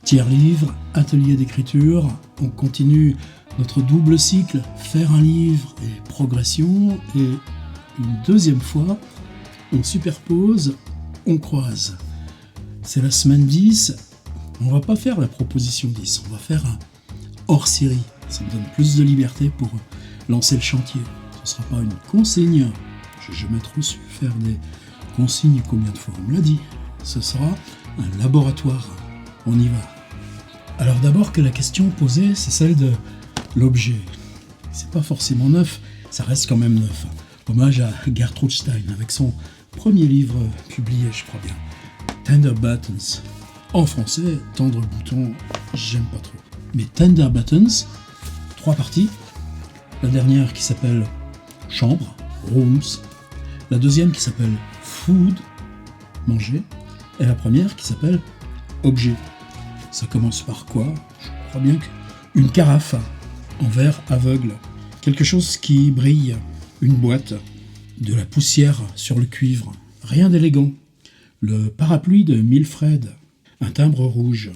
Tiers livre, atelier d'écriture, on continue notre double cycle, faire un livre et progression, et une deuxième fois, on superpose, on croise. C'est la semaine 10, on va pas faire la proposition 10, on va faire un hors-série. Ça me donne plus de liberté pour lancer le chantier. Ce sera pas une consigne, je n'ai jamais trop su faire des consignes combien de fois on me l'a dit. Ce sera un laboratoire, on y va. Alors d'abord que la question posée, c'est celle de l'objet. C'est pas forcément neuf, ça reste quand même neuf. Hommage à Gertrude Stein avec son premier livre publié, je crois bien, Tender Buttons. En français, Tendre Bouton, j'aime pas trop. Mais Tender Buttons, 3 parties. La dernière qui s'appelle Chambre, Rooms. La deuxième qui s'appelle Food, Manger. Et la première qui s'appelle Objet. Ça commence par quoi? Je crois bien qu'une carafe en verre aveugle. Quelque chose qui brille. Une boîte. De la poussière sur le cuivre. Rien d'élégant. Le parapluie de Milfred. Un timbre rouge.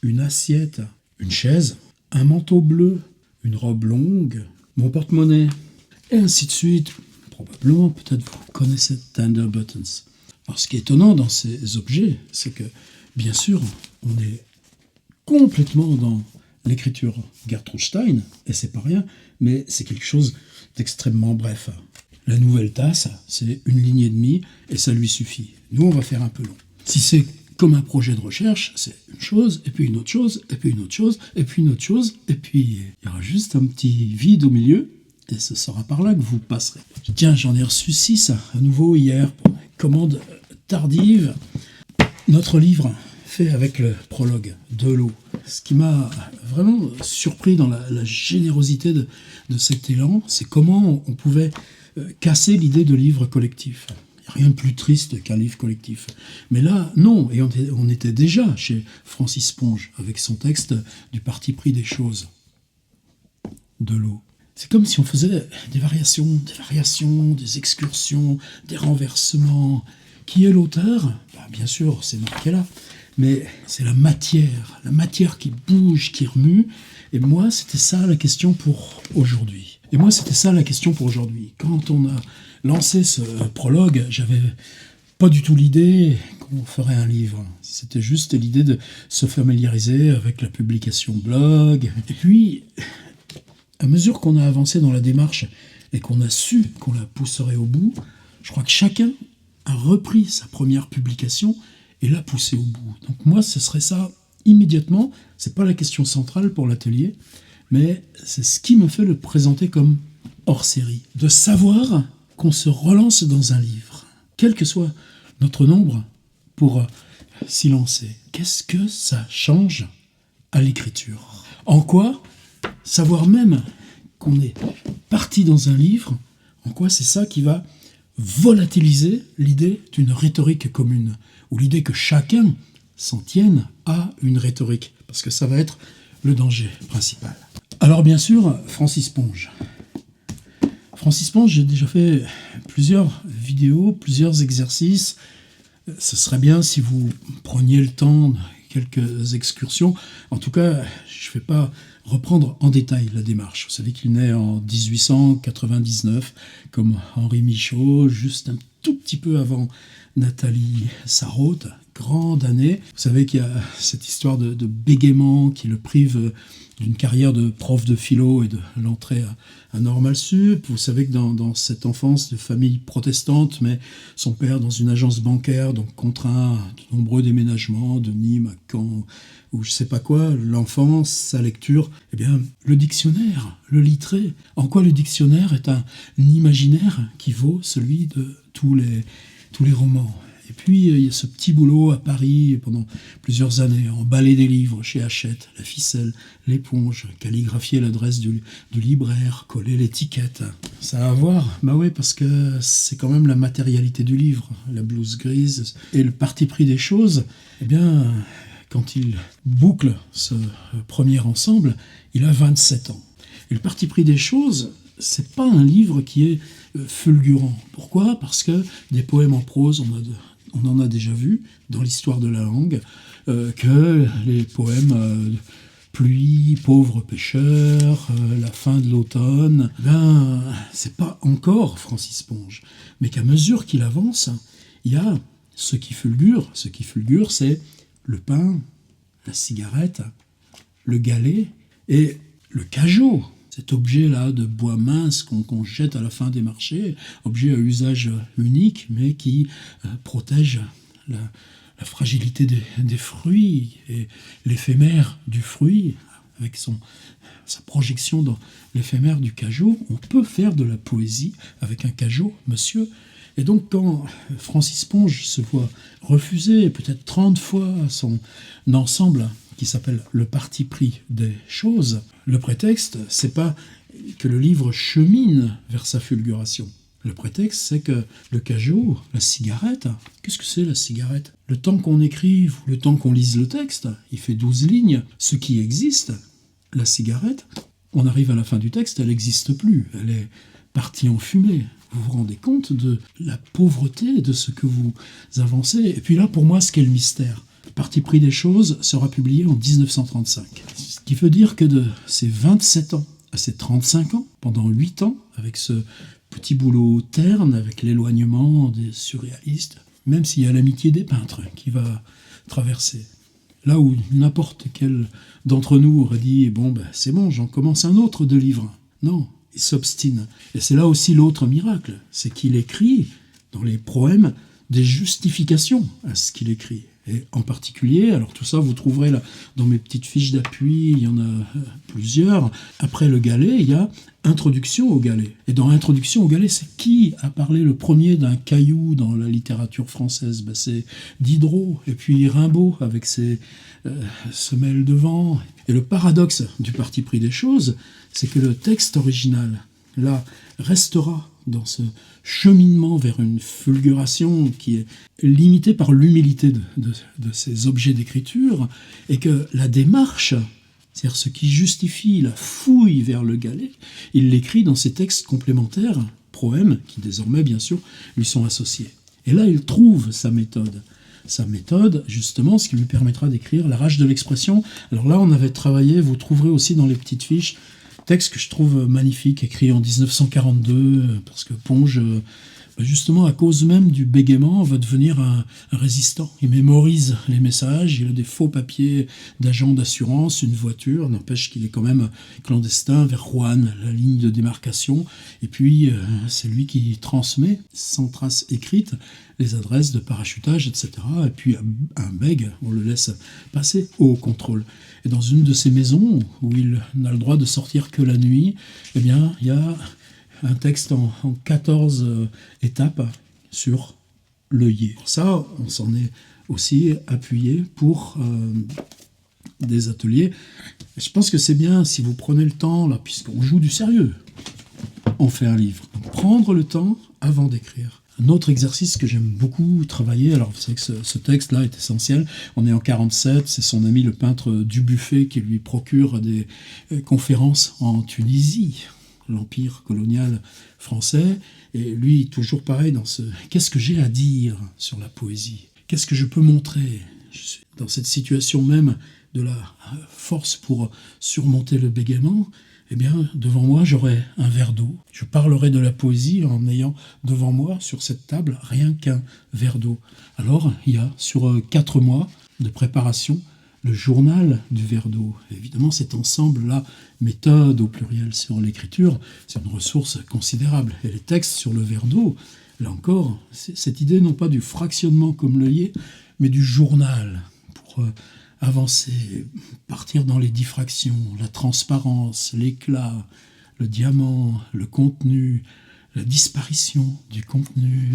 Une assiette. Une chaise. Un manteau bleu. Une robe longue. Mon porte-monnaie. Et ainsi de suite. Probablement, peut-être vous connaissez Tender Buttons. Alors ce qui est étonnant dans ces objets, c'est que, bien sûr, on est complètement dans l'écriture Gertrude Stein, et c'est pas rien, mais c'est quelque chose d'extrêmement bref. La nouvelle tasse, c'est 1 ligne et demie, et ça lui suffit. Nous, on va faire un peu long. Si c'est comme un projet de recherche, c'est une chose, et puis une autre chose, et puis une autre chose, et puis une autre chose, et puis il y aura juste un petit vide au milieu, et ce sera par là que vous passerez. Tiens, j'en ai reçu 6 à nouveau hier, pour une commande tardive. Notre livre fait avec le prologue de l'eau. Ce qui m'a vraiment surpris dans la générosité de cet élan, c'est comment on pouvait casser l'idée de livre collectif. Il n'y a rien de plus triste qu'un livre collectif. Mais là, non, et on était déjà chez Francis Ponge avec son texte du parti pris des choses. De l'eau. C'est comme si on faisait des variations, des excursions, des renversements. Qui est l'auteur? Bien sûr, c'est marqué là. Mais c'est la matière qui bouge, qui remue. Et moi, c'était ça la question pour aujourd'hui. Quand on a lancé ce prologue, j'avais pas du tout l'idée qu'on ferait un livre. C'était juste l'idée de se familiariser avec la publication blog. Et puis, à mesure qu'on a avancé dans la démarche et qu'on a su qu'on la pousserait au bout, je crois que chacun a repris sa première publication et l'a poussée au bout. Donc moi, ce serait ça immédiatement. C'est pas la question centrale pour l'atelier, mais c'est ce qui me fait le présenter comme hors-série. De savoir qu'on se relance dans un livre, quel que soit notre nombre, pour s'y lancer. Qu'est-ce que ça change à l'écriture? En quoi savoir même qu'on est parti dans un livre, en quoi c'est ça qui va volatiliser l'idée d'une rhétorique commune, ou l'idée que chacun s'en tienne à une rhétorique, parce que ça va être le danger principal. Alors bien sûr, Francis Ponge. J'ai déjà fait plusieurs vidéos, plusieurs exercices. Ce serait bien si vous preniez le temps, quelques excursions. En tout cas, je ne vais pas reprendre en détail la démarche. Vous savez qu'il naît en 1899, comme Henri Michaud, juste un tout petit peu avant Nathalie Sarraute, grande année. Vous savez qu'il y a cette histoire de bégaiement qui le prive d'une carrière de prof de philo et de l'entrée à Normal Sup. Vous savez que dans cette enfance de famille protestante, mais son père dans une agence bancaire, donc contraint à de nombreux déménagements de Nîmes à Caen, ou je sais pas quoi, l'enfance, sa lecture, eh bien, le dictionnaire, le littré. En quoi le dictionnaire est un imaginaire qui vaut celui de tous les romans. Et puis, il y a ce petit boulot à Paris pendant plusieurs années, emballer des livres chez Hachette, la ficelle, l'éponge, calligraphier l'adresse du libraire, coller l'étiquette. Ça a à voir, bah oui, parce que c'est quand même la matérialité du livre, la blouse grise, et le parti pris des choses, eh bien, quand il boucle ce premier ensemble, il a 27 ans. Et le parti pris des choses, c'est pas un livre qui est fulgurant. Pourquoi ? Parce que des poèmes en prose, on en a déjà vu dans l'histoire de la langue. que les poèmes pluie, pauvre pêcheur, la fin de l'automne, c'est pas encore Francis Ponge, mais qu'à mesure qu'il avance, il y a ce qui fulgure. Ce qui fulgure, c'est le pain, la cigarette, le galet et le cajot. Cet objet-là de bois mince qu'on jette à la fin des marchés, objet à usage unique, mais qui protège la fragilité des fruits et l'éphémère du fruit, avec sa projection dans l'éphémère du cajot. On peut faire de la poésie avec un cajot, monsieur. Et donc quand Francis Ponge se voit refuser peut-être 30 fois son ensemble qui s'appelle « Le parti pris des choses », le prétexte, c'est pas que le livre chemine vers sa fulguration. Le prétexte, c'est que le cajot, la cigarette, qu'est-ce que c'est la cigarette? Le temps qu'on écrive, le temps qu'on lise le texte, il fait 12 lignes. Ce qui existe, la cigarette, on arrive à la fin du texte, elle n'existe plus. Elle est partie en fumée. Vous vous rendez compte de la pauvreté de ce que vous avancez? Et puis là, pour moi, ce qu'est le mystère. Le parti pris des choses sera publié en 1935. Ce qui veut dire que de ces 27 ans à ces 35 ans, pendant 8 ans, avec ce petit boulot terne, avec l'éloignement des surréalistes, même s'il y a l'amitié des peintres qui va traverser. Là où n'importe quel d'entre nous aurait dit « Bon, c'est bon, j'en commence un autre de livre ». Non, il s'obstine. Et c'est là aussi l'autre miracle, c'est qu'il écrit dans les poèmes des justifications à ce qu'il écrit. Et en particulier, alors tout ça vous trouverez là dans mes petites fiches d'appui, il y en a plusieurs. Après le galet, il y a Introduction au galet. Et dans Introduction au galet, c'est qui a parlé le premier d'un caillou dans la littérature française? C'est Diderot, et puis Rimbaud avec ses semelles de vent. Et le paradoxe du parti pris des choses, c'est que le texte original, là, restera dans ce cheminement vers une fulguration qui est limitée par l'humilité de ces objets d'écriture, et que la démarche, c'est-à-dire ce qui justifie la fouille vers le galet, il l'écrit dans ses textes complémentaires, poèmes, qui désormais, bien sûr, lui sont associés. Et là, il trouve sa méthode. Sa méthode, justement, ce qui lui permettra d'écrire La rage de l'expression. Alors là, on avait travaillé, vous trouverez aussi dans les petites fiches, texte que je trouve magnifique, écrit en 1942, parce que Ponge, justement à cause même du bégaiement, va devenir un résistant. Il mémorise les messages, il a des faux papiers d'agent d'assurance, une voiture, n'empêche qu'il est quand même clandestin vers Roanne, la ligne de démarcation, et puis c'est lui qui transmet, sans trace écrite, les adresses de parachutage, etc. Et puis un bègue, on le laisse passer au contrôle. Et dans une de ces maisons, où il n'a le droit de sortir que la nuit, eh bien, il y a un texte en 14 étapes sur l'œillet. Ça, on s'en est aussi appuyé pour des ateliers. Je pense que c'est bien, si vous prenez le temps, là, puisqu'on joue du sérieux, on fait un livre. Donc, prendre le temps avant d'écrire. Un autre exercice que j'aime beaucoup travailler, alors vous savez que ce texte-là est essentiel, on est en 47, c'est son ami le peintre Dubuffet qui lui procure des conférences en Tunisie, l'empire colonial français, et lui, toujours pareil, qu'est-ce que j'ai à dire sur la poésie? Qu'est-ce que je peux montrer? Je suis dans cette situation même de la force pour surmonter le bégaiement. Eh bien, devant moi, j'aurai un verre d'eau. Je parlerai de la poésie en ayant devant moi, sur cette table, rien qu'un verre d'eau. Alors, il y a, sur 4 mois de préparation, le journal du verre d'eau. Évidemment, cet ensemble-là, méthode au pluriel sur l'écriture, c'est une ressource considérable. Et les textes sur le verre d'eau, là encore, c'est cette idée non pas du fractionnement comme l'œillet, mais du journal, pour avancer, partir dans les diffractions, la transparence, l'éclat, le diamant, le contenu, la disparition du contenu.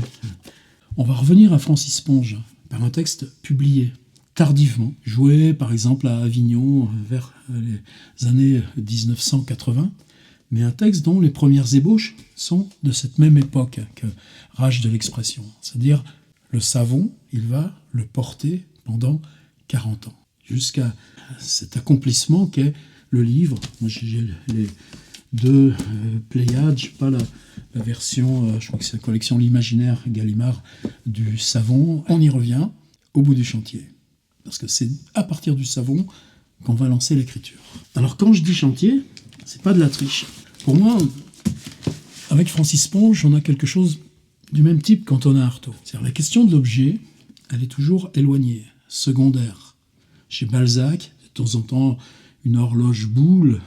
On va revenir à Francis Ponge par un texte publié tardivement, joué par exemple à Avignon vers les années 1980, mais un texte dont les premières ébauches sont de cette même époque que Rage de l'expression. C'est-à-dire, le savon, il va le porter pendant 40 ans. Jusqu'à cet accomplissement qu'est le livre. Moi, j'ai les 2 Pléiades, je n'ai pas la version, je crois que c'est la collection L'Imaginaire Gallimard du savon. On y revient au bout du chantier. parce que c'est à partir du savon qu'on va lancer l'écriture. Alors quand je dis chantier, c'est pas de la triche. Pour moi, avec Francis Ponge, on a quelque chose du même type qu'Antonin Artaud. C'est-à-dire la question de l'objet, elle est toujours éloignée, secondaire. Chez Balzac, de temps en temps, une horloge boule,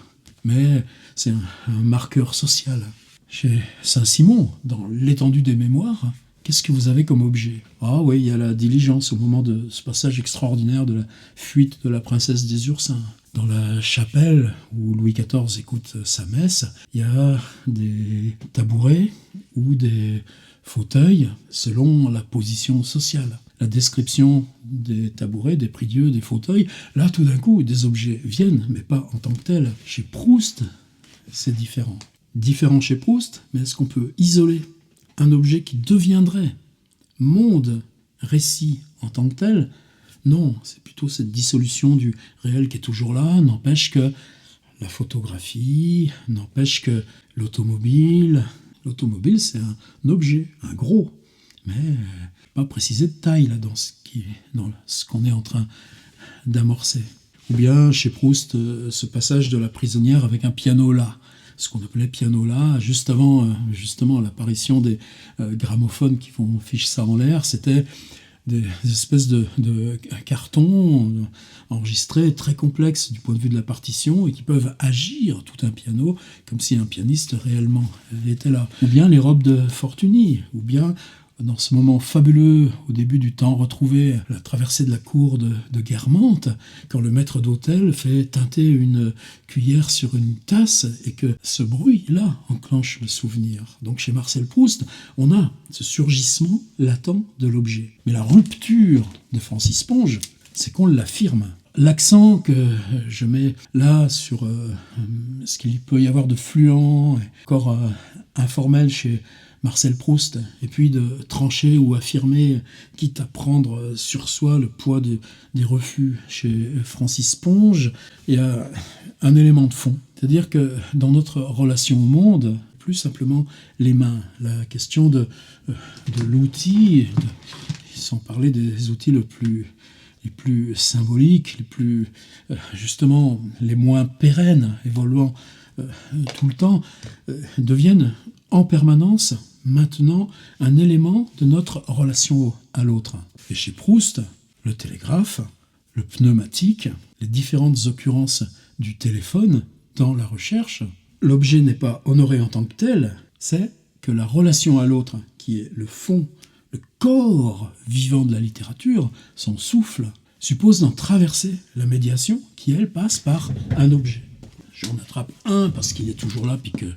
mais c'est un marqueur social. Chez Saint-Simon, dans l'étendue des mémoires, qu'est-ce que vous avez comme objet? Ah oui, il y a la diligence au moment de ce passage extraordinaire de la fuite de la princesse des Ursins. Dans la chapelle où Louis XIV écoute sa messe, il y a des tabourets ou des fauteuils selon la position sociale. La description des tabourets, des prie-dieu, des fauteuils, là tout d'un coup des objets viennent, mais pas en tant que tels. Chez Proust, c'est différent. Différent chez Proust, mais est-ce qu'on peut isoler un objet qui deviendrait monde, récit en tant que tel? Non, c'est plutôt cette dissolution du réel qui est toujours là, n'empêche que la photographie, n'empêche que l'automobile c'est un objet, un gros, mais pas précisé de taille là, dans ce qu'on est en train d'amorcer. Ou bien chez Proust, ce passage de la prisonnière avec un piano là, ce qu'on appelait piano là, juste avant justement l'apparition des gramophones qui vont ficher ça en l'air, c'était des espèces de cartons enregistrés très complexes du point de vue de la partition et qui peuvent agir tout un piano comme si un pianiste réellement était là. Ou bien les robes de Fortuny, ou bien dans ce moment fabuleux au début du temps retrouvé, la traversée de la cour de Guermantes, quand le maître d'hôtel fait teinter une cuillère sur une tasse et que ce bruit-là enclenche le souvenir. Donc chez Marcel Proust, on a ce surgissement latent de l'objet. Mais la rupture de Francis Ponge, c'est qu'on l'affirme. L'accent que je mets là sur ce qu'il peut y avoir de fluent et encore informel chez Marcel Proust, et puis de trancher ou affirmer, quitte à prendre sur soi le poids des refus chez Francis Ponge, il y a un élément de fond. C'est-à-dire que dans notre relation au monde, plus simplement les mains, la question de l'outil, sans parler des outils les plus symboliques, les plus, justement, les moins pérennes, évoluant tout le temps, deviennent en permanence maintenant un élément de notre relation à l'autre. Et chez Proust, le télégraphe, le pneumatique, les différentes occurrences du téléphone dans la recherche, l'objet n'est pas honoré en tant que tel, c'est que la relation à l'autre, qui est le fond, le corps vivant de la littérature, son souffle, suppose d'en traverser la médiation qui, elle, passe par un objet. J'en attrape un parce qu'il est toujours là puis que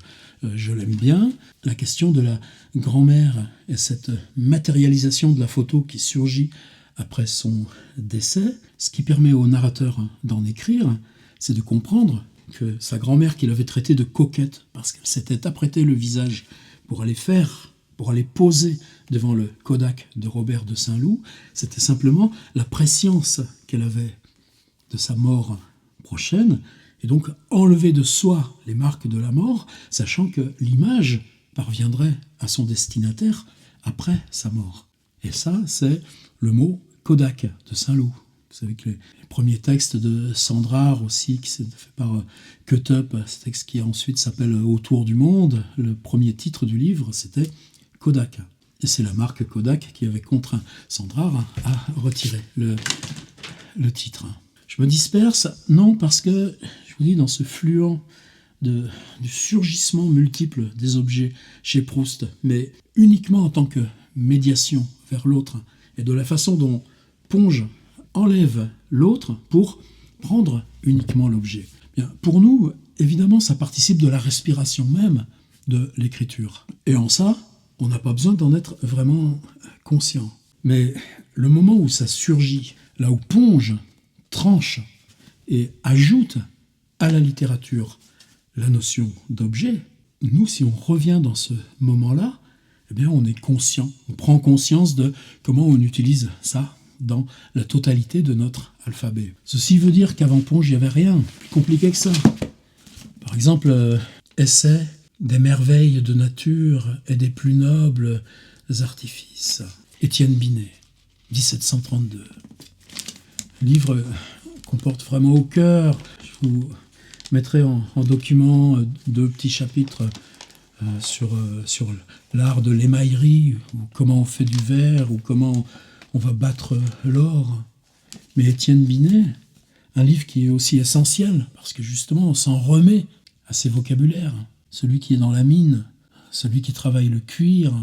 je l'aime bien. La question de la grand-mère et cette matérialisation de la photo qui surgit après son décès, ce qui permet au narrateur d'en écrire, c'est de comprendre que sa grand-mère qu'il avait traitée de coquette parce qu'elle s'était apprêtée le visage pour aller poser devant le Kodak de Robert de Saint-Loup, c'était simplement la prescience qu'elle avait de sa mort prochaine, et donc enlever de soi les marques de la mort, sachant que l'image parviendrait à son destinataire après sa mort. Et ça, c'est le mot Kodak de Saint-Loup. Vous savez que les premiers textes de Sandrard aussi, qui s'est fait par Cut Up, ce texte qui ensuite s'appelle Autour du monde, le premier titre du livre, c'était Kodak. Et c'est la marque Kodak qui avait contraint Sandrard à retirer le titre. Je me disperse, non, parce que, je vous dis, dans ce fluent du surgissement multiple des objets chez Proust, mais uniquement en tant que médiation vers l'autre, et de la façon dont Ponge enlève l'autre pour prendre uniquement l'objet. Bien, pour nous, évidemment, ça participe de la respiration même de l'écriture. Et en ça, on n'a pas besoin d'en être vraiment conscient. Mais le moment où ça surgit, là où Ponge tranche et ajoute à la littérature la notion d'objet, nous, si on revient dans ce moment-là, eh bien, on est conscient, on prend conscience de comment on utilise ça dans la totalité de notre alphabet. Ceci veut dire qu'avant Ponge, il n'y avait rien plus compliqué que ça. Par exemple, essai des merveilles de nature et des plus nobles artifices. Étienne Binet, 1732. livre qu'on porte vraiment au cœur. Je vous mettrai en document 2 petits chapitres sur l'art de l'émaillerie, ou comment on fait du verre, ou comment on va battre l'or. Mais Étienne Binet, un livre qui est aussi essentiel, parce que justement on s'en remet à ses vocabulaires. Celui qui est dans la mine, celui qui travaille le cuir,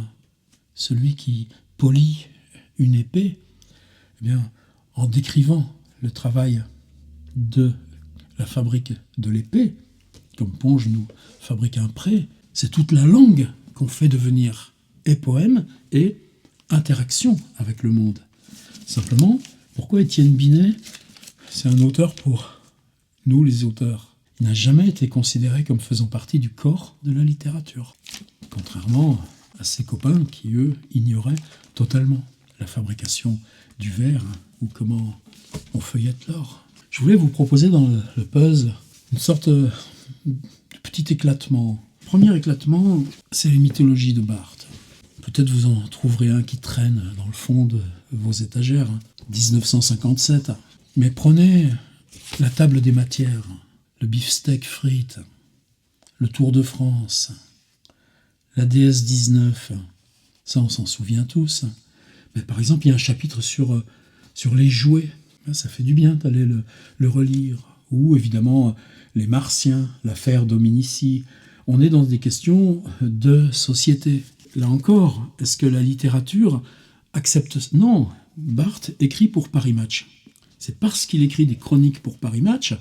celui qui polit une épée, eh bien, en décrivant le travail de la fabrique de l'épée, comme Ponge nous fabrique un pré, c'est toute la langue qu'on fait devenir et poème et interaction avec le monde. Simplement, pourquoi Étienne Binet, c'est un auteur pour nous les auteurs? Il n'a jamais été considéré comme faisant partie du corps de la littérature, contrairement à ses copains qui, eux, ignoraient totalement la fabrication du verre ou comment on feuillette l'or. Je voulais vous proposer dans le puzzle une sorte de petit éclatement. Le premier éclatement, c'est les mythologies de Barthes. Peut-être vous en trouverez un qui traîne dans le fond de vos étagères, 1957. Mais prenez la table des matières, le beefsteak frites, le Tour de France, la DS-19, ça on s'en souvient tous. Mais par exemple, il y a un chapitre sur les jouets. Ça fait du bien d'aller le relire. Ou évidemment, les Martiens, l'affaire Dominici. On est dans des questions de société. Là encore, est-ce que la littérature accepte... Non, Barthes écrit pour Paris Match. C'est parce qu'il écrit des chroniques pour Paris Match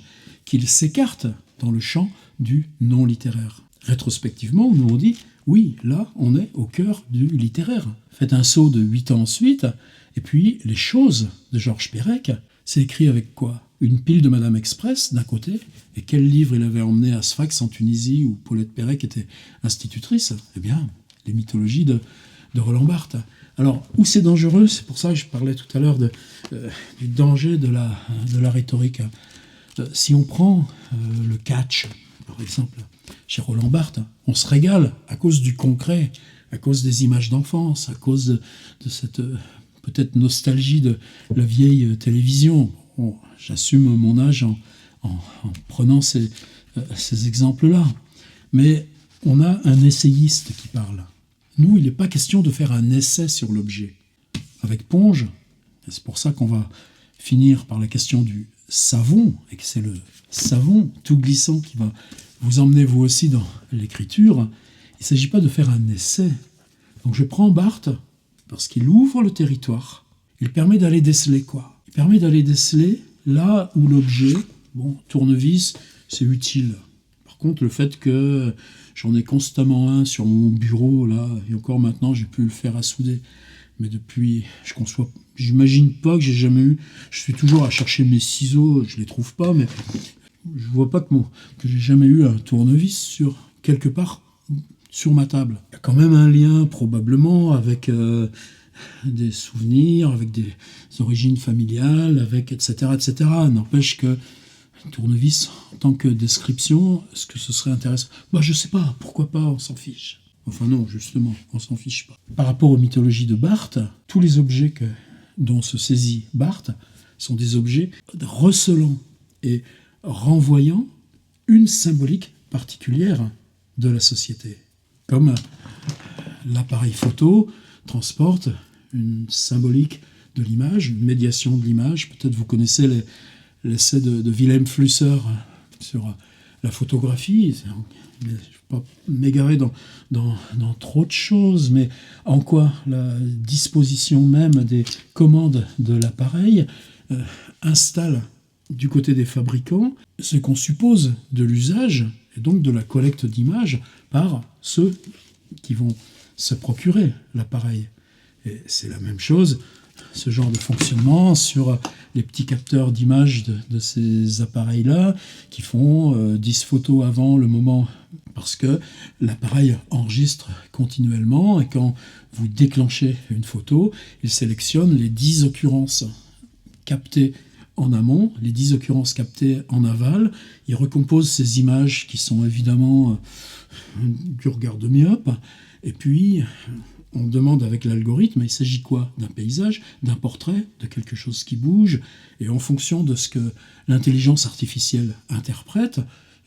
qu'il s'écarte dans le champ du non-littéraire. Rétrospectivement, nous on dit, oui, là, on est au cœur du littéraire. Faites un saut de 8 ans ensuite, et puis Les Choses de Georges Perec, c'est écrit avec quoi? Une pile de Madame Express, d'un côté, et quel livre il avait emmené à Sfax en Tunisie, où Paulette Perec était institutrice? Eh bien, les mythologies de Roland Barthes. Alors, où c'est dangereux, c'est pour ça que je parlais tout à l'heure du danger de la rhétorique. Si on prend le catch, par exemple, chez Roland Barthes, on se régale à cause du concret, à cause des images d'enfance, à cause de cette peut-être nostalgie de la vieille télévision. Bon, j'assume mon âge en prenant ces exemples-là. Mais on a un essayiste qui parle. Nous, il n'est pas question de faire un essai sur l'objet. Avec Ponge, et c'est pour ça qu'on va finir par la question du savon, et que c'est le savon tout glissant qui va vous emmener vous aussi dans l'écriture. Il ne s'agit pas de faire un essai. Donc je prends Barthes, parce qu'il ouvre le territoire. Il permet d'aller déceler quoi? Il permet d'aller déceler là où l'objet, bon, tournevis, c'est utile. Par contre, le fait que j'en ai constamment un sur mon bureau, là, et encore maintenant, j'ai pu le faire à souder. Mais depuis, j'imagine pas que j'ai jamais eu... Je suis toujours à chercher mes ciseaux, je les trouve pas, mais je vois pas que j'ai jamais eu un tournevis quelque part sur ma table. Il y a quand même un lien, probablement, avec des souvenirs, avec des origines familiales, avec etc., etc. N'empêche que tournevis, en tant que description, est-ce que ce serait intéressant? Je sais pas, pourquoi pas, on s'en fiche. Enfin non, justement, on s'en fiche pas. Par rapport aux mythologies de Barthes, tous les objets dont se saisit Barthes sont des objets recelant et renvoyant une symbolique particulière de la société. Comme l'appareil photo transporte une symbolique de l'image, une médiation de l'image. Peut-être vous connaissez l'essai de Wilhelm Flusser sur la photographie. Je ne vais pas m'égarer dans trop de choses, mais en quoi la disposition même des commandes de l'appareil installe du côté des fabricants ce qu'on suppose de l'usage et donc de la collecte d'images par ceux qui vont se procurer l'appareil. Et c'est la même chose, ce genre de fonctionnement sur les petits capteurs d'images de ces appareils-là qui font 10 photos avant le moment, parce que l'appareil enregistre continuellement et quand vous déclenchez une photo, il sélectionne les 10 occurrences captées en amont, les 10 occurrences captées en aval. Il recompose ces images qui sont évidemment du regard de myope, et puis on demande avec l'algorithme, il s'agit quoi? D'un paysage, d'un portrait, de quelque chose qui bouge, et en fonction de ce que l'intelligence artificielle interprète,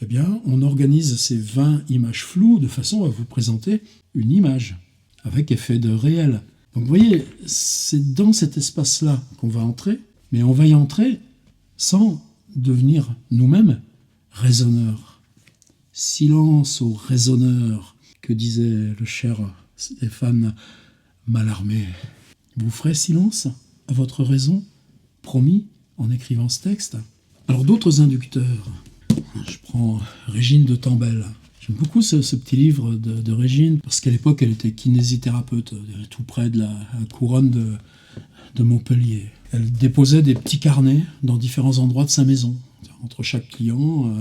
eh bien, on organise ces 20 images floues de façon à vous présenter une image avec effet de réel. Donc vous voyez, c'est dans cet espace-là qu'on va entrer, mais on va y entrer sans devenir nous-mêmes raisonneurs. Silence aux raisonneurs, que disait le cher Stéphane Mallarmé. Vous ferez silence à votre raison, promis, en écrivant ce texte. Alors d'autres inducteurs. Je prends Régine de Tambel. J'aime beaucoup ce petit livre de Régine, parce qu'à l'époque, elle était kinésithérapeute, tout près de la couronne de Montpellier. Elle déposait des petits carnets dans différents endroits de sa maison. Entre chaque client,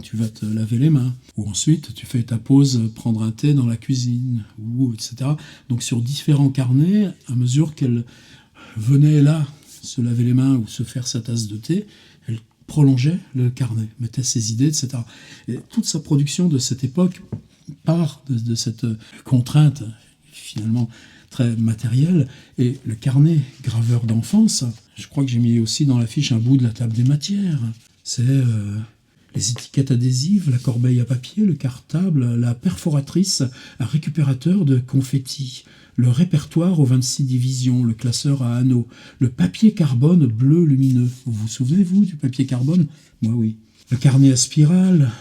tu vas te laver les mains. Ou ensuite, tu fais ta pause, prendre un thé dans la cuisine, ou etc. Donc sur différents carnets, à mesure qu'elle venait là se laver les mains ou se faire sa tasse de thé, elle prolongeait le carnet, mettait ses idées, etc. Et toute sa production de cette époque part de cette contrainte, finalement très matérielle. Et le carnet graveur d'enfance, je crois que j'ai mis aussi dans l'affiche un bout de la table des matières. C'est les étiquettes adhésives, la corbeille à papier, le cartable, la perforatrice à récupérateur de confettis, le répertoire aux 26 divisions, le classeur à anneaux, le papier carbone bleu lumineux. Vous vous souvenez, vous, du papier carbone? Moi, oui. Le carnet à spirale,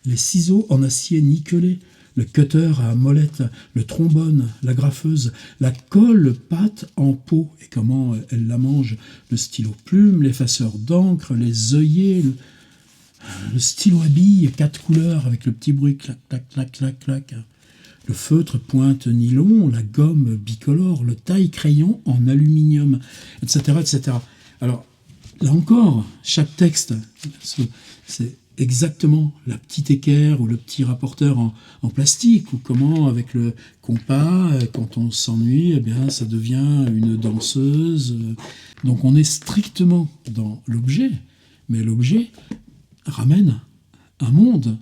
les ciseaux en acier nickelé, le cutter à molette, le trombone, la graffeuse, la colle pâte en pot, et comment elle la mange, le stylo plume, l'effaceur d'encre, les œillets, le stylo à billes, 4 couleurs avec le petit bruit clac, clac, clac, clac, clac, le feutre pointe nylon, la gomme bicolore, le taille-crayon en aluminium, etc., etc. Alors, là encore, chaque texte, c'est exactement la petite équerre ou le petit rapporteur en plastique, ou comment avec le compas, quand on s'ennuie, eh bien ça devient une danseuse. Donc on est strictement dans l'objet, mais l'objet ramène un monde.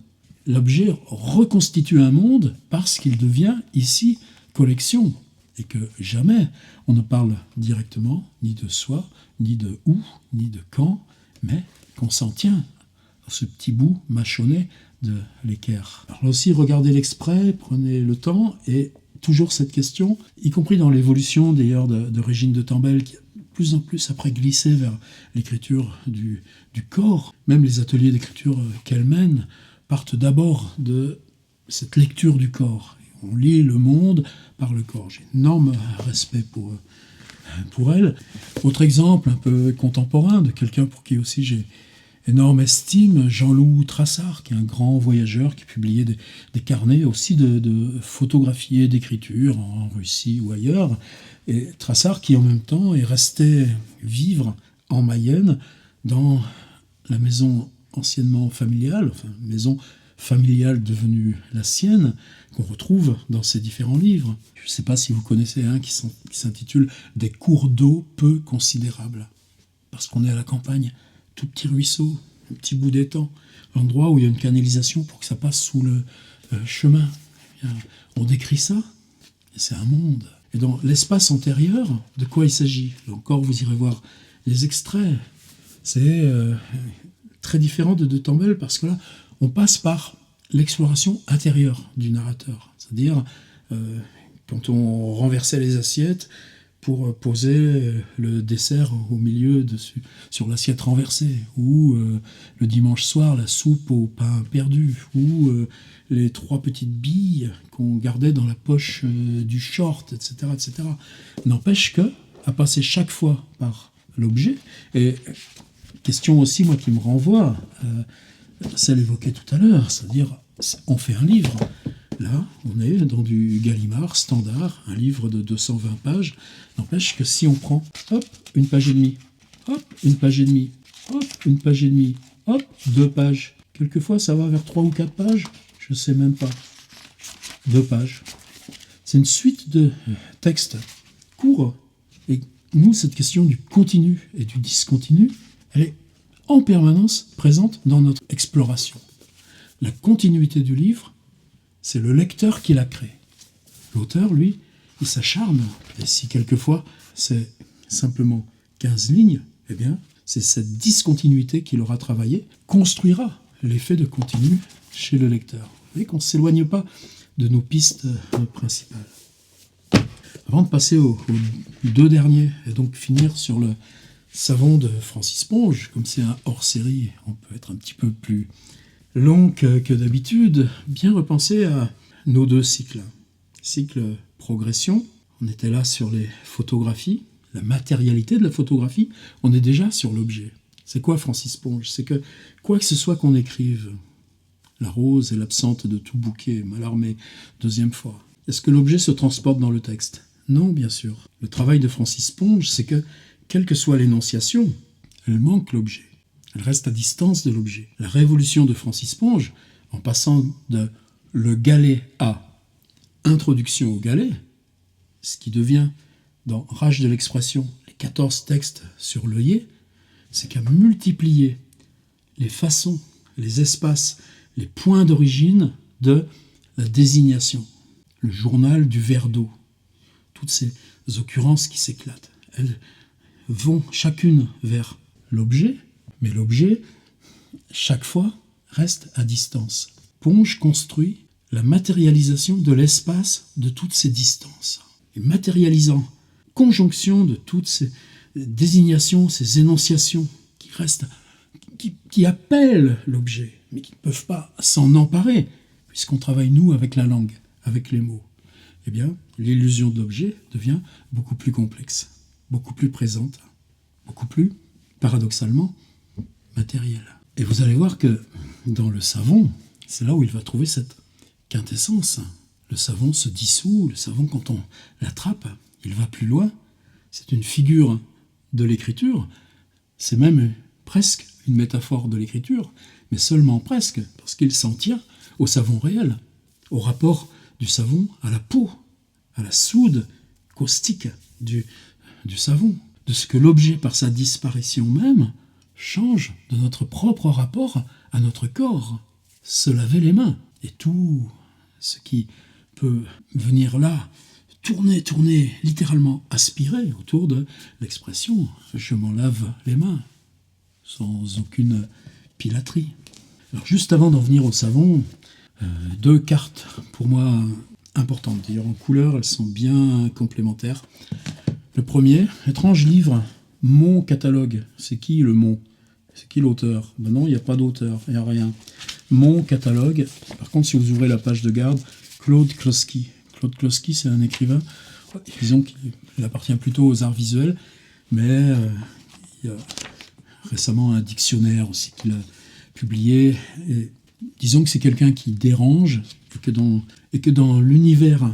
L'objet reconstitue un monde parce qu'il devient ici collection, et que jamais on ne parle directement ni de soi, ni de où, ni de quand, mais qu'on s'en tient à ce petit bout mâchonné de l'équerre. Alors là aussi, regardez l'extrait, prenez le temps, et toujours cette question, y compris dans l'évolution d'ailleurs de Régine de Tambel, qui a de plus en plus après glissé vers l'écriture du corps. Même les ateliers d'écriture qu'elle mène partent d'abord de cette lecture du corps. On lit le monde par le corps. J'ai énorme respect pour elle. Autre exemple un peu contemporain de quelqu'un pour qui aussi j'ai énorme estime, Jean-Loup Trassard, qui est un grand voyageur qui publiait des carnets aussi de photographie et d'écriture en Russie ou ailleurs. Et Trassard qui en même temps est resté vivre en Mayenne dans la maison anciennement familiale, enfin maison familiale devenue la sienne, qu'on retrouve dans ses différents livres. Je ne sais pas si vous connaissez un qui s'intitule « Des cours d'eau peu considérables », parce qu'on est à la campagne. Tout petit ruisseau, un petit bout d'étang, l'endroit où il y a une canalisation pour que ça passe sous le chemin. Eh bien, on décrit ça, et c'est un monde. Et dans l'espace antérieur, de quoi il s'agit? Là encore, vous irez voir les extraits. C'est très différent de Tambel, parce que là, on passe par l'exploration intérieure du narrateur. C'est-à-dire, quand on renversait les assiettes, pour poser le dessert au milieu dessus, sur l'assiette renversée, ou le dimanche soir, la soupe au pain perdu, ou les 3 petites billes qu'on gardait dans la poche du short, etc., etc. N'empêche que, à passer chaque fois par l'objet, et question aussi, moi, qui me renvoie à celle évoquée tout à l'heure, c'est-à-dire, on fait un livre. Là, on est dans du Gallimard standard, un livre de 220 pages. N'empêche que si on prend, hop, une page et demie, hop, une page et demie, hop, une page et demie, hop, 2 pages. Quelquefois, ça va vers 3 ou 4 pages, je ne sais même pas. 2 pages. C'est une suite de textes courts. Et nous, cette question du continu et du discontinu, elle est en permanence présente dans notre exploration. La continuité du livre, c'est le lecteur qui l'a créé. L'auteur, lui, il s'acharne. Et si quelquefois c'est simplement 15 lignes, eh bien, c'est cette discontinuité qu'il aura travaillé, construira l'effet de continu chez le lecteur. Vous voyez qu'on ne s'éloigne pas de nos pistes principales. Avant de passer aux deux derniers, et donc finir sur le savon de Francis Ponge, comme c'est un hors-série, on peut être un petit peu plus long que d'habitude, bien repenser à nos deux cycles. Cycle progression, on était là sur les photographies, la matérialité de la photographie, on est déjà sur l'objet. C'est quoi Francis Ponge? C'est que quoi que ce soit qu'on écrive, la rose est l'absente de tout bouquet, Mallarmé, deuxième fois. Est-ce que l'objet se transporte dans le texte? Non, bien sûr. Le travail de Francis Ponge, c'est que, quelle que soit l'énonciation, elle manque l'objet. Elle reste à distance de l'objet. La révolution de Francis Ponge, en passant de le galet à introduction au galet, ce qui devient, dans Rage de l'expression, les 14 textes sur l'œillet, c'est qu'à multiplier les façons, les espaces, les points d'origine de la désignation. Le journal du verre d'eau. Toutes ces occurrences qui s'éclatent. Elles vont chacune vers l'objet, mais l'objet, chaque fois, reste à distance. Ponge construit la matérialisation de l'espace de toutes ces distances. Et matérialisant, conjonction de toutes ces désignations, ces énonciations qui restent, qui appellent l'objet, mais qui ne peuvent pas s'en emparer, puisqu'on travaille, nous, avec la langue, avec les mots. Eh bien, l'illusion de l'objet devient beaucoup plus complexe, beaucoup plus présente, beaucoup plus, paradoxalement, matérielle. Et vous allez voir que dans le savon, c'est là où il va trouver cette quintessence. Le savon se dissout, le savon, quand on l'attrape, il va plus loin. C'est une figure de l'écriture, c'est même presque une métaphore de l'écriture, mais seulement presque, parce qu'il s'en tient au savon réel, au rapport du savon à la peau, à la soude caustique du savon, de ce que l'objet, par sa disparition même, change de notre propre rapport à notre corps. Se laver les mains, et tout ce qui peut venir là, tourner, littéralement aspirer autour de l'expression « je m'en lave les mains », sans aucune pilaterie. Alors juste avant d'en venir au savon, deux cartes pour moi importantes. D'ailleurs en couleur, elles sont bien complémentaires. Le premier, étrange livre, Mon catalogue. C'est qui le Mon? C'est qui l'auteur? Ben non, il n'y a pas d'auteur, il n'y a rien. Mon catalogue. Par contre, si vous ouvrez la page de garde, Claude Kloski. Claude Kloski, c'est un écrivain, disons qu'il appartient plutôt aux arts visuels, mais il y a récemment un dictionnaire aussi qu'il a publié. Et disons que c'est quelqu'un qui dérange, et que dans l'univers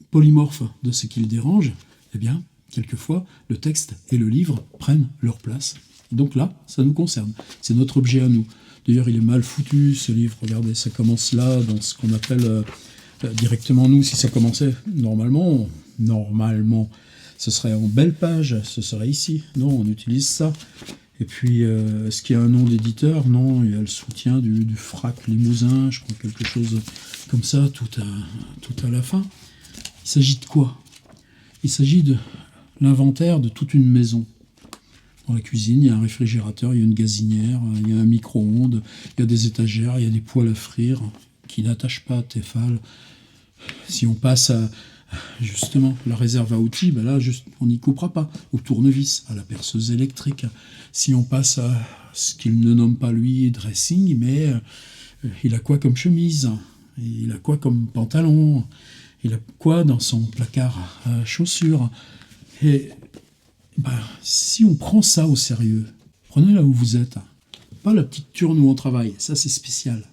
polymorphe de ce qu'il dérange, eh bien, quelquefois, le texte et le livre prennent leur place. Donc là, ça nous concerne. C'est notre objet à nous. D'ailleurs, il est mal foutu, ce livre. Regardez, ça commence là, dans ce qu'on appelle directement nous. Si ça commençait normalement, ce serait en belle page, ce serait ici. Non, on utilise ça. Et puis, est-ce qu'il y a un nom d'éditeur? Non, il y a le soutien du FRAC Limousin, je crois, quelque chose comme ça, tout à la fin. Il s'agit de quoi? Il s'agit de l'inventaire de toute une maison. Dans la cuisine, il y a un réfrigérateur, il y a une gazinière, il y a un micro-ondes, il y a des étagères, il y a des poêles à frire qui n'attachent pas à Tefal. Si on passe à justement la réserve à outils, ben là, on n'y coupera pas. Au tournevis, à la perceuse électrique. Si on passe à ce qu'il ne nomme pas lui dressing, mais il a quoi comme chemise? Il a quoi comme pantalon? Il a quoi dans son placard à chaussures? Et si on prend ça au sérieux, prenez là où vous êtes, pas la petite turne où on travaille, ça c'est spécial.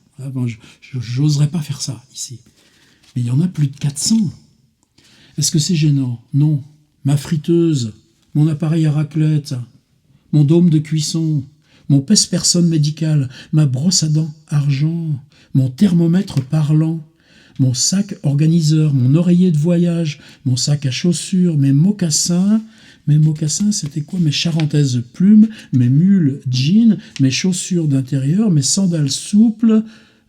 Je n'oserais pas faire ça ici. Mais il y en a plus de 400. Est-ce que c'est gênant? Non. Ma friteuse, mon appareil à raclette, mon dôme de cuisson, mon pèse-personne médical, ma brosse à dents argent, mon thermomètre parlant, mon sac organiseur, mon oreiller de voyage, mon sac à chaussures, mes mocassins. Mes mocassins, c'était quoi? Mes charentaises plumes, mes mules jeans, mes chaussures d'intérieur, mes sandales souples,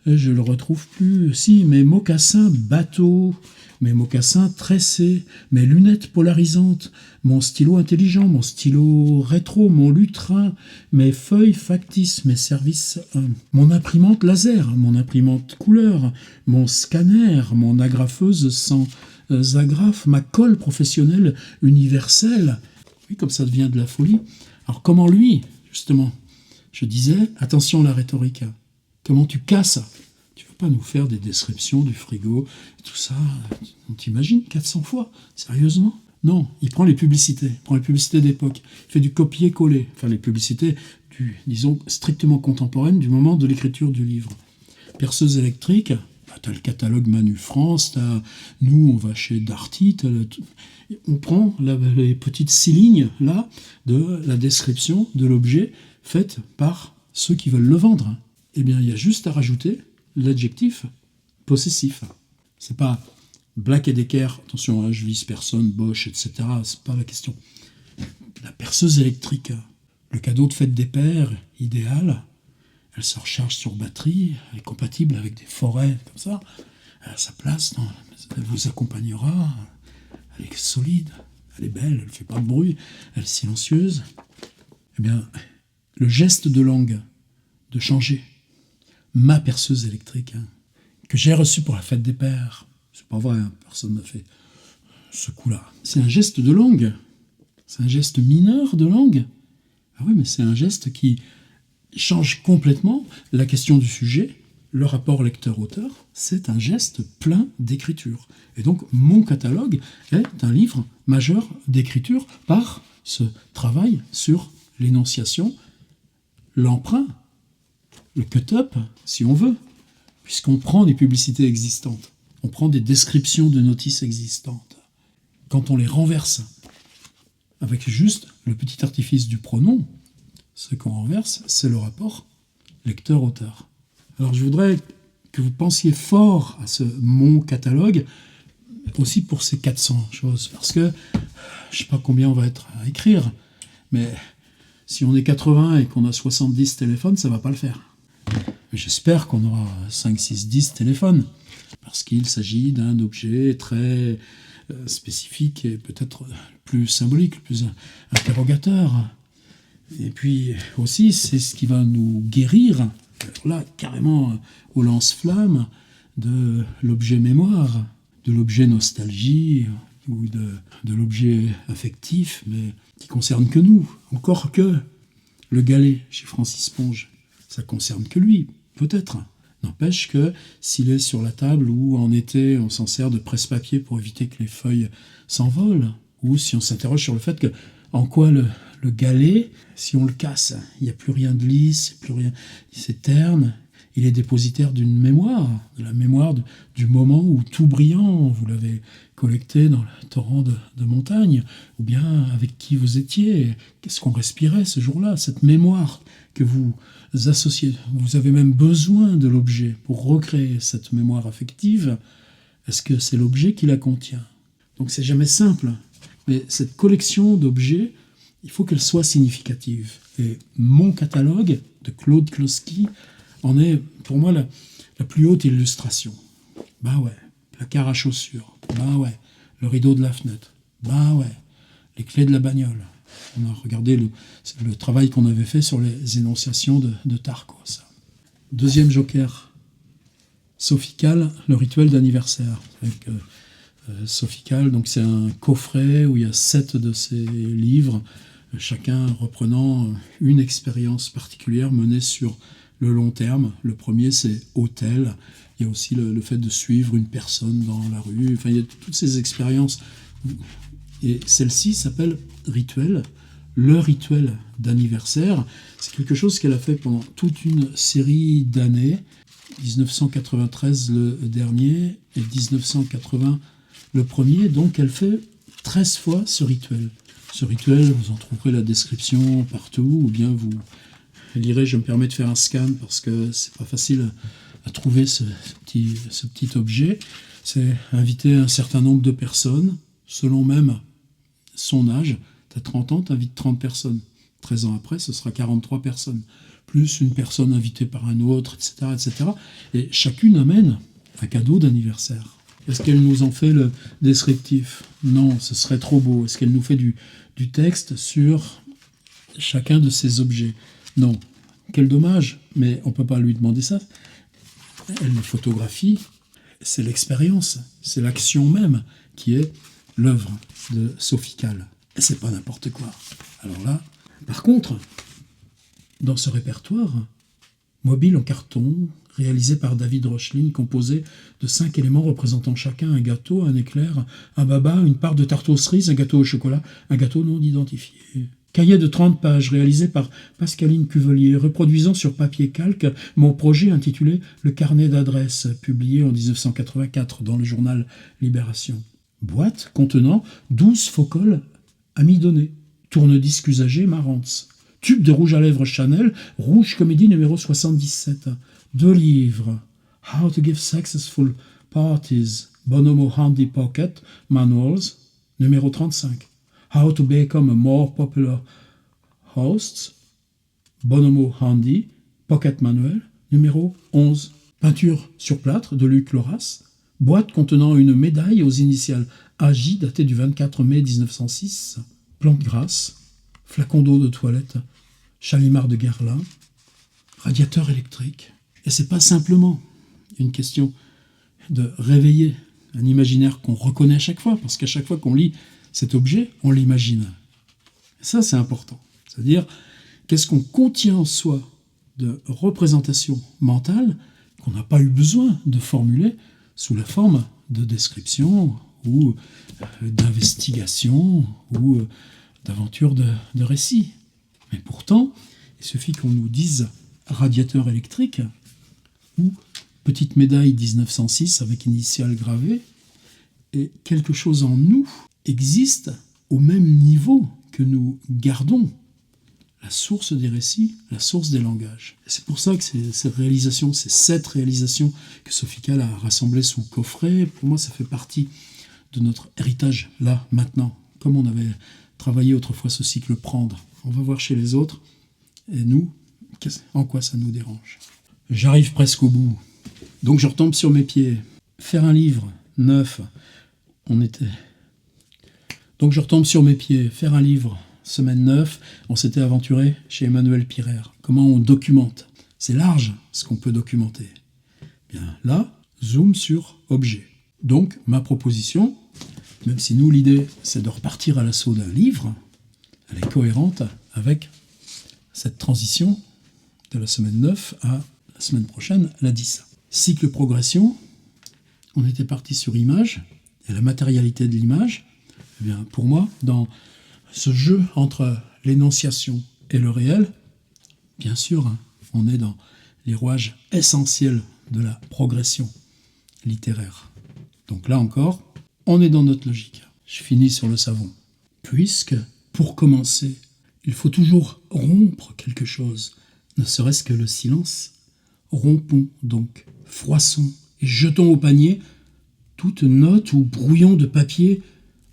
Et je le retrouve plus. Si, mes mocassins bateaux, mes mocassins tressés, mes lunettes polarisantes, mon stylo intelligent, mon stylo rétro, mon lutrin, mes feuilles factices, mes services, mon imprimante laser, mon imprimante couleur, mon scanner, mon agrafeuse sans agrafe, ma colle professionnelle universelle. Oui, comme ça devient de la folie. Alors comment lui, justement, je disais, attention à la rhétorique. Comment tu casses ça? Tu ne veux pas nous faire des descriptions du frigo, tout ça, on t'imagine 400 fois, sérieusement? Non, il prend les publicités, d'époque, il fait du copier-coller, enfin les publicités, disons, strictement contemporaines du moment de l'écriture du livre. Perceuse électrique, t'as le catalogue Manu France, nous on va chez Darty, on prend les petites 6 lignes là de la description de l'objet faite par ceux qui veulent le vendre. Eh bien, il y a juste à rajouter l'adjectif possessif. C'est pas Black & Decker, attention, hein, je vise personne, Bosch, etc. C'est pas la question. La perceuse électrique, le cadeau de fête des pères, idéal. Elle se recharge sur batterie, elle est compatible avec des forêts comme ça. Elle a sa place, elle vous accompagnera. Elle est solide, elle est belle, elle ne fait pas de bruit, elle est silencieuse. Eh bien, le geste de langue, de changer, ma perceuse électrique, que j'ai reçue pour la fête des pères, c'est pas vrai, personne n'a fait ce coup-là. C'est un geste de langue, c'est un geste mineur de langue. Ah oui, mais c'est un geste qui change complètement la question du sujet. Le rapport lecteur-auteur, c'est un geste plein d'écriture. Et donc, mon catalogue est un livre majeur d'écriture par ce travail sur l'énonciation, l'emprunt, le cut-up, si on veut, puisqu'on prend des publicités existantes, on prend des descriptions de notices existantes. Quand on les renverse avec juste le petit artifice du pronom, ce qu'on renverse, c'est le rapport lecteur-auteur. Alors je voudrais que vous pensiez fort à ce mon catalogue, aussi pour ces 400 choses, parce que je ne sais pas combien on va être à écrire, mais si on est 80 et qu'on a 70 téléphones, ça ne va pas le faire. Mais j'espère qu'on aura 5, 6, 10 téléphones, parce qu'il s'agit d'un objet très spécifique et peut-être plus symbolique, plus interrogateur. Et puis aussi, c'est ce qui va nous guérir, alors là, carrément au lance-flamme, de l'objet mémoire, de l'objet nostalgie, ou de l'objet affectif, mais qui concerne que nous. Encore que le galet chez Francis Ponge, ça concerne que lui, peut-être. N'empêche que s'il est sur la table ou en été, on s'en sert de presse-papier pour éviter que les feuilles s'envolent, ou si on s'interroge sur le fait que en quoi le galet, si on le casse, il n'y a plus rien de lisse, plus rien, c'est terne, il est dépositaire d'une mémoire, de la mémoire du moment où tout brillant, vous l'avez collecté dans le torrent de montagne, ou bien avec qui vous étiez, qu'est-ce qu'on respirait ce jour-là, cette mémoire que vous associez, vous avez même besoin de l'objet pour recréer cette mémoire affective, est-ce que c'est l'objet qui la contient? Donc c'est jamais simple, mais cette collection d'objets, il faut qu'elle soit significative. Et mon catalogue de Claude Kloski en est, pour moi, la plus haute illustration. Bah ouais, placard à chaussures. Bah ouais, le rideau de la fenêtre. Bah ouais, les clés de la bagnole. On a regardé le travail qu'on avait fait sur les énonciations de Tarko. Ça. Deuxième joker, Sophical, le rituel d'anniversaire. Avec Sophical, donc c'est un coffret où il y a 7 de ces livres, chacun reprenant une expérience particulière menée sur le long terme. Le premier, c'est Hôtel. Il y a aussi le fait de suivre une personne dans la rue. Enfin, il y a toutes ces expériences. Et celle-ci s'appelle Rituel, le rituel d'anniversaire. C'est quelque chose qu'elle a fait pendant toute une série d'années. 1993 le dernier et 1980 le premier. Donc, elle fait 13 fois ce rituel. Ce rituel, vous en trouverez la description partout, ou bien vous lirez, je me permets de faire un scan parce que c'est pas facile à trouver ce petit objet. C'est inviter un certain nombre de personnes, selon même son âge. Tu as 30 ans, tu invites 30 personnes. 13 ans après, ce sera 43 personnes. plus une personne invitée par un autre, etc., etc. Et chacune amène un cadeau d'anniversaire. Est-ce qu'elle nous en fait le descriptif? Non, ce serait trop beau. Est-ce qu'elle nous fait du texte sur chacun de ces objets? Non. Quel dommage, mais on ne peut pas lui demander ça. Elle les photographie, c'est l'expérience, c'est l'action même qui est l'œuvre de Sophie Calle. Et c'est pas n'importe quoi. Alors là, par contre, dans ce répertoire, mobile en carton, réalisé par David Rochline, composé de 5 éléments représentant chacun un gâteau, un éclair, un baba, une part de tarte aux cerises, un gâteau au chocolat, un gâteau non identifié. Cahier de 30 pages réalisé par Pascaline Cuvelier, reproduisant sur papier calque mon projet intitulé « Le carnet d'adresses », publié en 1984 dans le journal Libération. Boîte contenant 12 faux-cols amidonnés, tourne-disque usagé Marantz, tube de rouge à lèvres Chanel, Rouge Comédie numéro 77, 2 livres, How to Give Successful Parties, Bonomo Handy Pocket Manuals, numéro 35, How to Become a More Popular Host, Bonomo Handy Pocket Manual, numéro 11, peinture sur plâtre de Luc Loras, boîte contenant une médaille aux initiales AJ datée du 24 mai 1906, plante grasse, flacon d'eau de toilette, chalimard de Guerlain, radiateur électrique. Et c'est pas simplement une question de réveiller un imaginaire qu'on reconnaît à chaque fois, parce qu'à chaque fois qu'on lit cet objet, on l'imagine. Et ça, c'est important. C'est-à-dire, qu'est-ce qu'on contient en soi de représentation mentale qu'on n'a pas eu besoin de formuler sous la forme de description ou d'investigation ou d'aventure de récit. Mais pourtant, il suffit qu'on nous dise radiateur électrique ou petite médaille 1906 avec initiales gravées, et quelque chose en nous existe au même niveau que nous gardons la source des récits, la source des langages. Et c'est pour ça que c'est cette réalisation que Sophie Calle a rassemblée sous coffret. Pour moi, ça fait partie de notre héritage, là, maintenant. Comme on avait travaillé autrefois ce cycle prendre. On va voir chez les autres, et nous, en quoi ça nous dérange. J'arrive presque au bout. Donc je retombe sur mes pieds. Faire un livre neuf, Donc je retombe sur mes pieds. Faire un livre, semaine 9, on s'était aventuré chez Emmanuel Pirer. Comment on documente? C'est large ce qu'on peut documenter. Bien là, zoom sur objet. Donc ma proposition, même si nous l'idée c'est de repartir à l'assaut d'un livre, elle est cohérente avec cette transition de la semaine 9 à la semaine prochaine, la 10. Cycle progression, on était parti sur image et la matérialité de l'image. Eh bien, pour moi, dans ce jeu entre l'énonciation et le réel, bien sûr, on est dans les rouages essentiels de la progression littéraire. Donc là encore, on est dans notre logique. Je finis sur le savon. Puisque, pour commencer, il faut toujours rompre quelque chose, ne serait-ce que le silence. Rompons donc, froissons et jetons au panier toute note ou brouillon de papier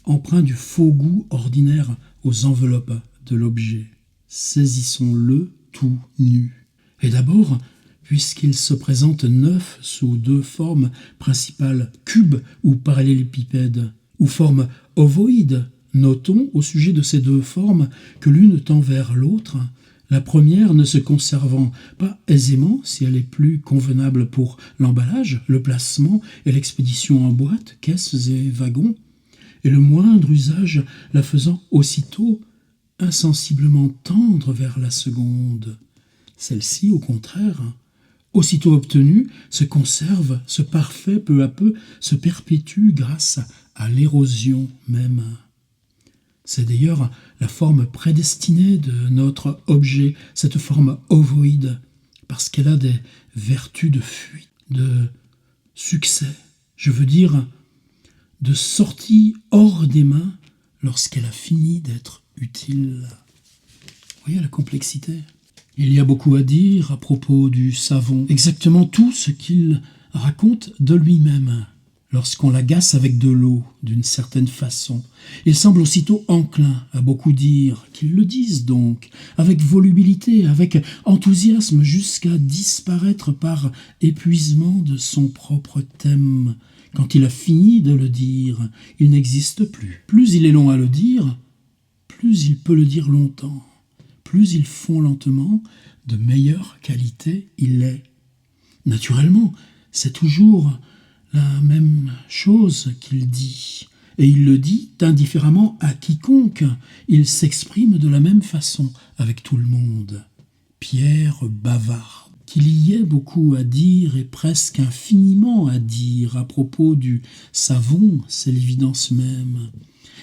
empreint du faux goût ordinaire aux enveloppes de l'objet. Saisissons-le tout nu. Et d'abord, puisqu'il se présente neuf sous 2 formes principales, cube ou parallélépipède, ou forme ovoïde, notons au sujet de ces 2 formes que l'une tend vers l'autre, la première ne se conservant pas aisément si elle est plus convenable pour l'emballage, le placement et l'expédition en boîte, caisses et wagons, et le moindre usage la faisant aussitôt insensiblement tendre vers la seconde. Celle-ci, au contraire, aussitôt obtenue, se conserve, se parfait peu à peu, se perpétue grâce à l'érosion même. C'est d'ailleurs la forme prédestinée de notre objet, cette forme ovoïde, parce qu'elle a des vertus de fuite, de succès, je veux dire, de sortie hors des mains lorsqu'elle a fini d'être utile. Vous voyez la complexité? Il y a beaucoup à dire à propos du savon, exactement tout ce qu'il raconte de lui-même. lorsqu'on l'agace avec de l'eau, d'une certaine façon. Il semble aussitôt enclin à beaucoup dire, qu'ils le disent donc, avec volubilité, avec enthousiasme, jusqu'à disparaître par épuisement de son propre thème. Quand il a fini de le dire, il n'existe plus. Plus il est long à le dire, plus il peut le dire longtemps. Plus il fond lentement, de meilleure qualité il est. Naturellement, c'est toujours la même chose qu'il dit, et il le dit indifféremment à quiconque. Il s'exprime de la même façon avec tout le monde. Pierre bavard. Qu'il y ait beaucoup à dire et presque infiniment à dire à propos du savon, c'est l'évidence même.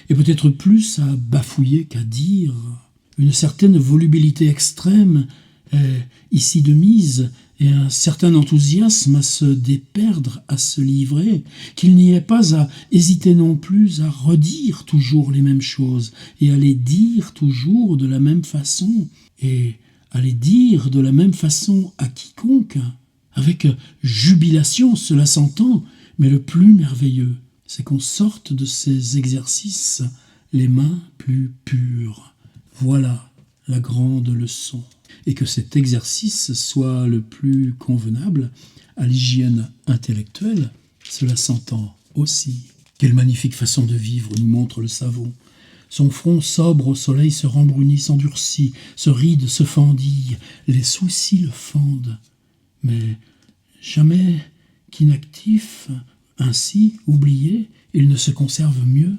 Et peut-être plus à bafouiller qu'à dire. Une certaine volubilité extrême est ici de mise, et un certain enthousiasme à se déperdre, à se livrer, qu'il n'y ait pas à hésiter non plus à redire toujours les mêmes choses, et à les dire toujours de la même façon, et à les dire de la même façon à quiconque, avec jubilation, cela s'entend, mais le plus merveilleux, c'est qu'on sorte de ces exercices les mains plus pures. Voilà la grande leçon. Et que cet exercice soit le plus convenable à l'hygiène intellectuelle, cela s'entend aussi. Quelle magnifique façon de vivre nous montre le savon. Son front sobre au soleil se rembrunit, s'endurcit, se ride, se fendille, les soucis le fendent. Mais jamais qu'inactif, ainsi, oublié, il ne se conserve mieux.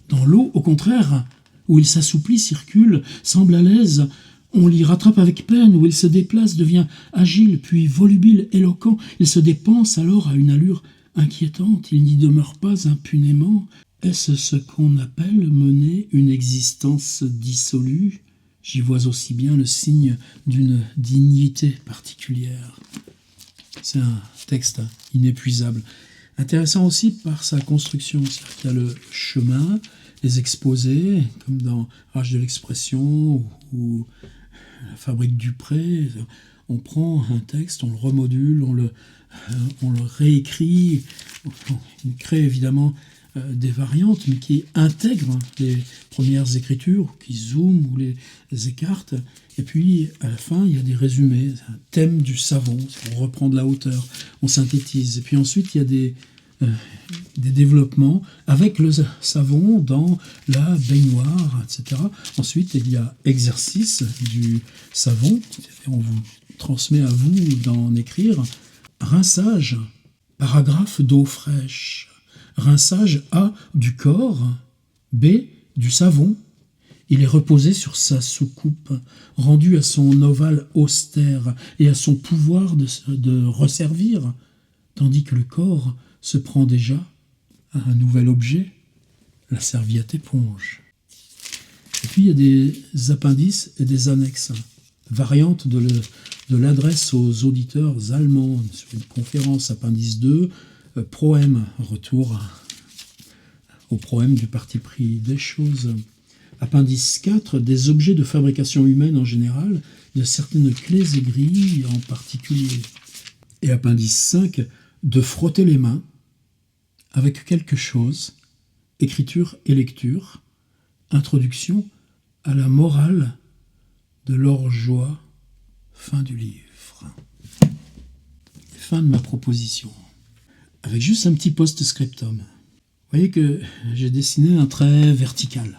Dans l'eau, au contraire, où il s'assouplit, circule, semble à l'aise, on l'y rattrape avec peine, où il se déplace, devient agile, puis volubile, éloquent. Il se dépense alors à une allure inquiétante, il n'y demeure pas impunément. Est-ce ce qu'on appelle mener une existence dissolue? J'y vois aussi bien le signe d'une dignité particulière. C'est un texte inépuisable. Intéressant aussi par sa construction, c'est-à-dire qu'il y a le chemin, les exposés, comme dans Rage de l'expression ou La fabrique du pré. On prend un texte, on le remodule, on le réécrit, on crée évidemment des variantes, mais qui intègrent les premières écritures, qui zooment ou les écartent. Et puis, à la fin, il y a des résumés, un thème du savon, on reprend de la hauteur, on synthétise. Et puis ensuite, il y a des développements avec le savon dans la baignoire, etc. Ensuite, il y a exercice du savon. On vous transmet à vous d'en écrire. Rinçage, paragraphe d'eau fraîche. Rinçage A du corps, B du savon. Il est reposé sur sa soucoupe, rendu à son ovale austère et à son pouvoir de resservir, tandis que le corps se prend déjà à un nouvel objet, la serviette éponge. Et puis il y a des appendices et des annexes, variantes de l'adresse aux auditeurs allemands sur une conférence, appendice 2, Proème, retour au proème du parti pris des choses. Appendice 4, des objets de fabrication humaine en général, de certaines clés et grilles en particulier. Et appendice 5, de frotter les mains avec quelque chose, écriture et lecture, introduction à la morale de l'orgeois, fin du livre. Fin de ma proposition. Avec juste un petit post-scriptum. Vous voyez que j'ai dessiné un trait vertical.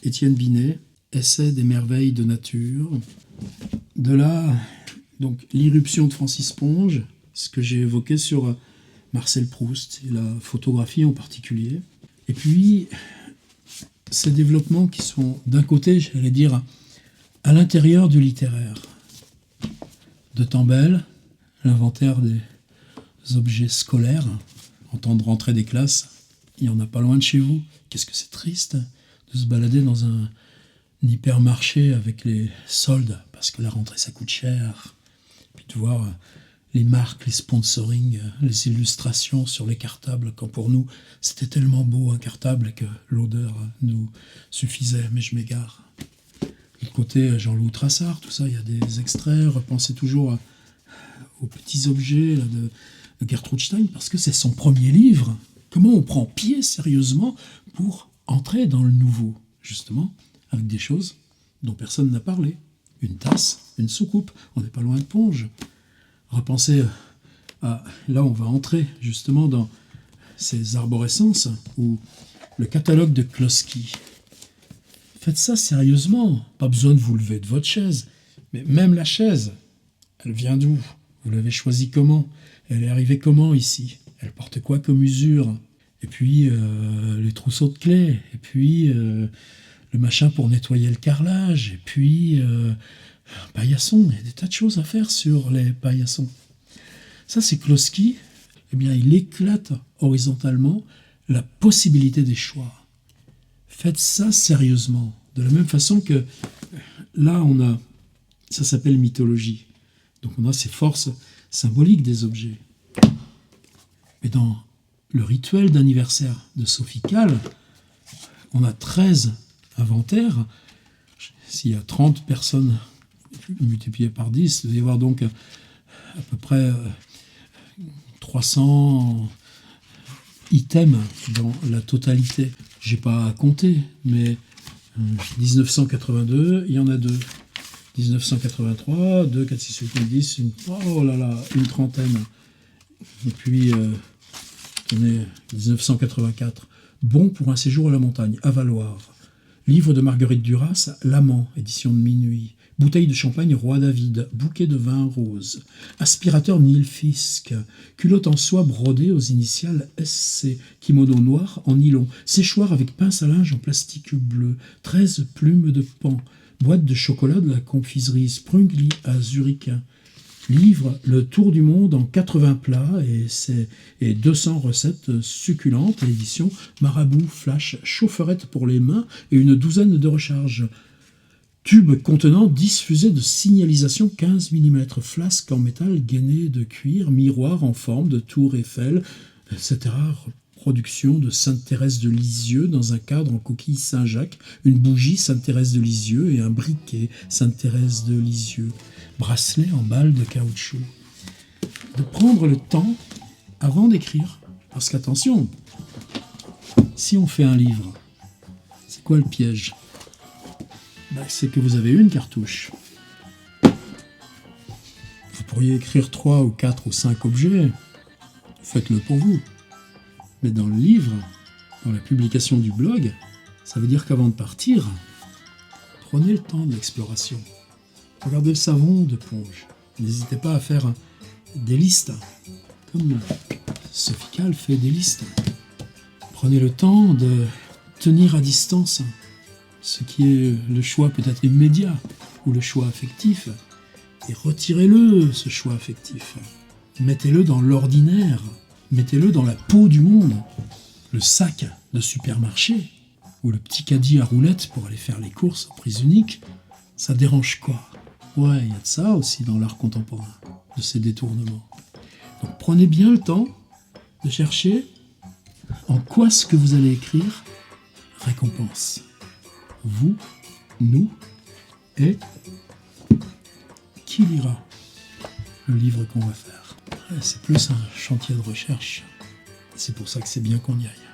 Étienne Binet, Essai des merveilles de nature. De là, donc l'irruption de Francis Ponge, ce que j'ai évoqué sur Marcel Proust, et la photographie en particulier. Et puis, ces développements qui sont, d'un côté, j'allais dire, à l'intérieur du littéraire. De Tambel, l'inventaire des objets scolaires, entendre rentrer des classes, il n'y en a pas loin de chez vous. Qu'est-ce que c'est triste de se balader dans un hypermarché avec les soldes, parce que la rentrée, ça coûte cher. Puis de voir les marques, les sponsorings, les illustrations sur les cartables, quand pour nous, c'était tellement beau un cartable que l'odeur nous suffisait, mais je m'égare. Du côté Jean-Loup Trassard, tout ça, il y a des extraits, repensez toujours aux petits objets là, de Gertrude Stein parce que c'est son premier livre. Comment on prend pied sérieusement pour entrer dans le nouveau, justement, avec des choses dont personne n'a parlé. Une tasse, une soucoupe, on n'est pas loin de Ponge. Repensez à... Là, on va entrer justement dans ces arborescences ou le catalogue de Klossky. Faites ça sérieusement, pas besoin de vous lever de votre chaise. Mais même la chaise, elle vient d'où? Vous l'avez choisie comment? Elle est arrivée comment ici? Elle porte quoi comme usure? Et puis les trousseaux de clés, et puis le machin pour nettoyer le carrelage, et puis un paillasson. Il y a des tas de choses à faire sur les paillassons. Ça, c'est Klossky. Eh bien, il éclate horizontalement la possibilité des choix. Faites ça sérieusement. De la même façon que là, on a... Ça s'appelle mythologie. Donc on a ces forces symboliques des objets. Mais dans le rituel d'anniversaire de Sophie Calle, on a 13 inventaires. S'il y a 30 personnes multipliées par 10, il va y avoir donc à peu près 300 items dans la totalité. Je n'ai pas à compter, mais 1982, il y en a 2. 1983, 2, 4, 6, 8, 9, 10, une trentaine. Et puis, tenez, 1984, Bon pour un séjour à la montagne, à Valoir. Livre de Marguerite Duras, L'Amant, édition de Minuit. Bouteille de champagne Roi David, bouquet de vin rose. Aspirateur Nilfisk, culotte en soie brodée aux initiales SC, kimono noir en nylon, séchoir avec pince à linge en plastique bleu, 13 plumes de pan, boîte de chocolat de la confiserie Sprungli à Zurich. Livre Le Tour du monde en 80 plats et 200 recettes succulentes, l'édition Marabout Flash, chaufferette pour les mains et une douzaine de recharges. Tube contenant 10 fusées de signalisation 15 mm, flasque en métal gainé de cuir, miroir en forme de tour Eiffel, etc. Reproduction de Sainte-Thérèse de Lisieux dans un cadre en coquille Saint-Jacques, une bougie Sainte-Thérèse de Lisieux et un briquet Sainte-Thérèse de Lisieux. Bracelet en balle de caoutchouc. De prendre le temps avant d'écrire. Parce qu'attention, si on fait un livre, c'est quoi le piège? C'est que vous avez une cartouche. Vous pourriez écrire 3 ou 4 ou 5 objets. Faites-le pour vous. Mais dans le livre, dans la publication du blog, ça veut dire qu'avant de partir, prenez le temps de l'exploration. Regardez le savon de Ponge. N'hésitez pas à faire des listes, comme Sophie Calle fait des listes. Prenez le temps de tenir à distance ce qui est le choix peut-être immédiat ou le choix affectif, et retirez-le, ce choix affectif. Mettez-le dans l'ordinaire, mettez-le dans la peau du monde. Le sac de supermarché ou le petit caddie à roulettes pour aller faire les courses en prise unique, ça dérange quoi? Ouais, il y a de ça aussi dans l'art contemporain, de ces détournements. Donc prenez bien le temps de chercher en quoi ce que vous allez écrire récompense. Vous, nous, et qui lira le livre qu'on va faire. Ouais, c'est plus un chantier de recherche. C'est pour ça que c'est bien qu'on y aille.